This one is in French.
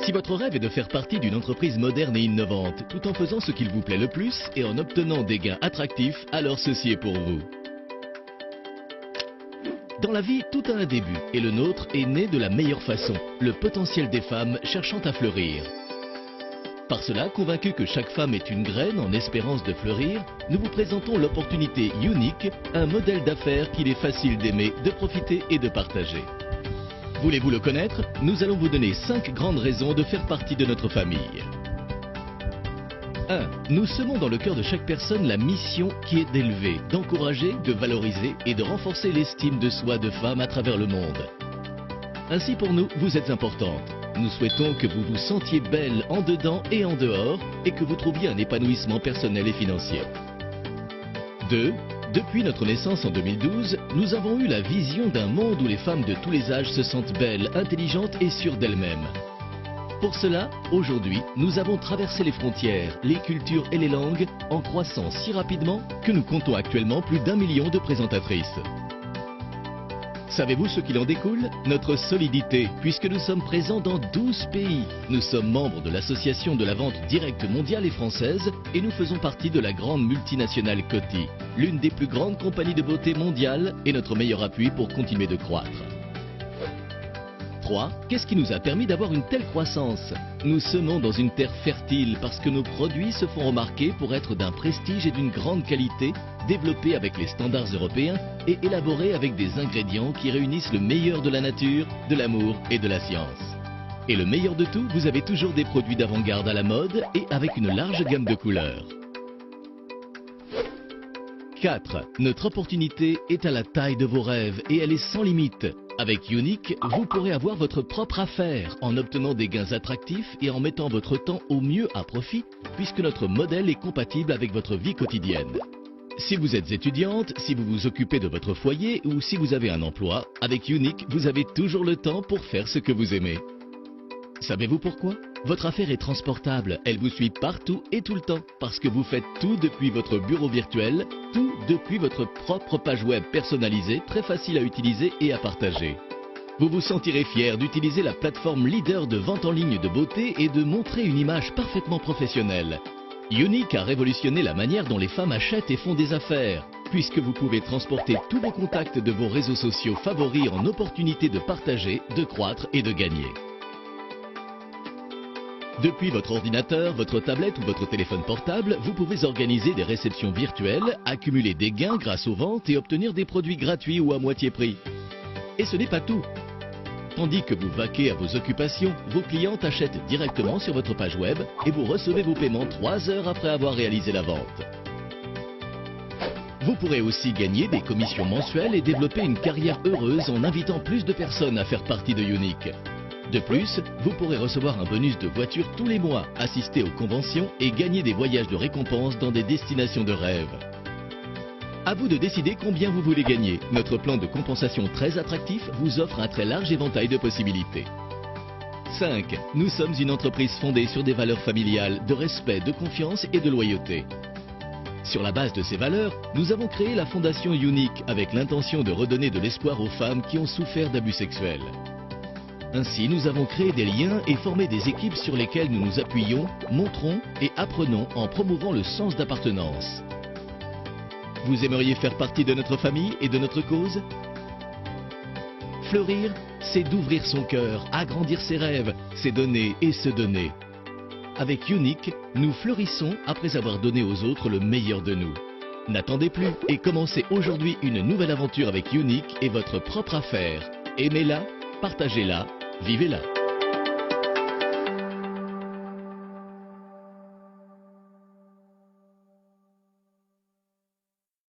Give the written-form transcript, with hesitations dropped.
Si votre rêve est de faire partie d'une entreprise moderne et innovante, tout en faisant ce qu'il vous plaît le plus et en obtenant des gains attractifs, alors ceci est pour vous. Dans la vie, tout a un début et le nôtre est né de la meilleure façon, le potentiel des femmes cherchant à fleurir. Par cela, convaincus que chaque femme est une graine en espérance de fleurir, nous vous présentons l'opportunité unique, un modèle d'affaires qu'il est facile d'aimer, de profiter et de partager. Voulez-vous le connaître? Nous allons vous donner 5 grandes raisons de faire partie de notre famille. 1. Nous semons dans le cœur de chaque personne la mission qui est d'élever, d'encourager, de valoriser et de renforcer l'estime de soi de femme à travers le monde. Ainsi pour nous, vous êtes importante. Nous souhaitons que vous vous sentiez belle en dedans et en dehors et que vous trouviez un épanouissement personnel et financier. 2. Depuis notre naissance en 2012, nous avons eu la vision d'un monde où les femmes de tous les âges se sentent belles, intelligentes et sûres d'elles-mêmes. Pour cela, aujourd'hui, nous avons traversé les frontières, les cultures et les langues en croissant si rapidement que nous comptons actuellement plus d'1 million de présentatrices. Savez-vous ce qu'il en découle? Notre solidité, puisque nous sommes présents dans 12 pays. Nous sommes membres de l'association de la vente directe mondiale et française et nous faisons partie de la grande multinationale Coty, l'une des plus grandes compagnies de beauté mondiales et notre meilleur appui pour continuer de croître. 3. Qu'est-ce qui nous a permis d'avoir une telle croissance? Nous semons dans une terre fertile parce que nos produits se font remarquer pour être d'un prestige et d'une grande qualité, développés avec les standards européens et élaborés avec des ingrédients qui réunissent le meilleur de la nature, de l'amour et de la science. Et le meilleur de tout, vous avez toujours des produits d'avant-garde à la mode et avec une large gamme de couleurs. 4. Notre opportunité est à la taille de vos rêves et elle est sans limite. Avec Unique, vous pourrez avoir votre propre affaire en obtenant des gains attractifs et en mettant votre temps au mieux à profit puisque notre modèle est compatible avec votre vie quotidienne. Si vous êtes étudiante, si vous vous occupez de votre foyer ou si vous avez un emploi, avec Unique, vous avez toujours le temps pour faire ce que vous aimez. Savez-vous pourquoi? Votre affaire est transportable, elle vous suit partout et tout le temps parce que vous faites tout depuis votre bureau virtuel, tout depuis votre propre page web personnalisée, très facile à utiliser et à partager. Vous vous sentirez fier d'utiliser la plateforme leader de vente en ligne de beauté et de montrer une image parfaitement professionnelle. Unique a révolutionné la manière dont les femmes achètent et font des affaires, puisque vous pouvez transporter tous vos contacts de vos réseaux sociaux favoris en opportunité de partager, de croître et de gagner. Depuis votre ordinateur, votre tablette ou votre téléphone portable, vous pouvez organiser des réceptions virtuelles, accumuler des gains grâce aux ventes et obtenir des produits gratuits ou à moitié prix. Et ce n'est pas tout. Tandis que vous vaquez à vos occupations, vos clientes achètent directement sur votre page web et vous recevez vos paiements 3 heures après avoir réalisé la vente. Vous pourrez aussi gagner des commissions mensuelles et développer une carrière heureuse en invitant plus de personnes à faire partie de Unique. De plus, vous pourrez recevoir un bonus de voiture tous les mois, assister aux conventions et gagner des voyages de récompense dans des destinations de rêve. À vous de décider combien vous voulez gagner. Notre plan de compensation très attractif vous offre un très large éventail de possibilités. 5. Nous sommes une entreprise fondée sur des valeurs familiales, de respect, de confiance et de loyauté. Sur la base de ces valeurs, nous avons créé la Fondation Unique avec l'intention de redonner de l'espoir aux femmes qui ont souffert d'abus sexuels. Ainsi, nous avons créé des liens et formé des équipes sur lesquelles nous nous appuyons, montrons et apprenons en promouvant le sens d'appartenance. Vous aimeriez faire partie de notre famille et de notre cause? Fleurir, c'est d'ouvrir son cœur, agrandir ses rêves, c'est donner et se donner. Avec Unique, nous fleurissons après avoir donné aux autres le meilleur de nous. N'attendez plus et commencez aujourd'hui une nouvelle aventure avec Unique et votre propre affaire. Aimez-la, partagez-la, vivez-la.